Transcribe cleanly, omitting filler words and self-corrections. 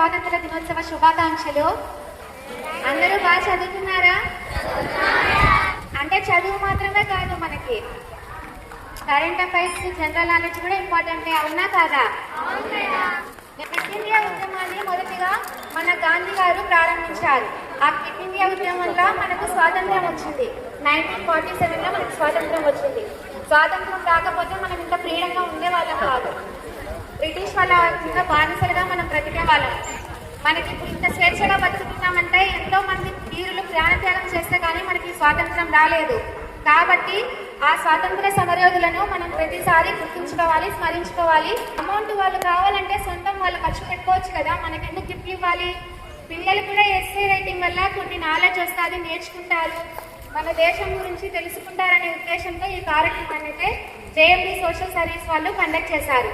స్వాతంత్ర దినోత్సవ శుభాకాంక్షలు. అందరూ బాగా చదువుతున్నారా? అంటే చదువు మాత్రమే కాదు, మనకి కరెంట్ అఫైర్స్, జనరల్ నాలెడ్జ్ కూడా ఇంపార్టెంటే, అవునా కాదా? క్విట్ ఇండియా ఉద్యమాన్ని మొదటిగా మన గాంధీ గారు ప్రారంభించారు. ఆ క్విట్ ఇండియా ఉద్యమంలో మనకు స్వాతంత్రం వచ్చింది. 1947లో మనకు స్వాతంత్రం వచ్చింది. స్వాతంత్రం రాకపోతే మనం ఇంత ఫ్రీడంగా ఉండేవాళ్ళం కాదు. బ్రిటిష్ వాళ్ళ కింద బానిసలుగా మనం బ్రతికే వాళ్ళం. మనకి ఇప్పుడు ఇంత స్వేచ్ఛగా బతుకుతున్నామంటే ఎంతో మంది వీరులు ప్రాణత్యాగం చేస్తే కానీ మనకి స్వాతంత్రం రాలేదు. కాబట్టి ఆ స్వాతంత్ర సమరయోధులను మనం ప్రతిసారి గుర్తుంచుకోవాలి, స్మరించుకోవాలి. అమౌంట్ వాళ్ళు కావాలంటే సొంతం వాళ్ళు ఖర్చు పెట్టుకోవచ్చు కదా, మనకి ఎందుకు గిఫ్ట్ ఇవ్వాలి? పిల్లలు కూడా ఎస్ఏ రైటింగ్ వల్ల కొన్ని నాలెడ్జ్ వస్తుంది, నేర్చుకుంటారు, మన దేశం గురించి తెలుసుకుంటారనే ఉద్దేశంతో ఈ కార్యక్రమాన్ని అయితే జేఎండి సోషల్ సర్వీస్ వాళ్ళు కండక్ట్ చేశారు.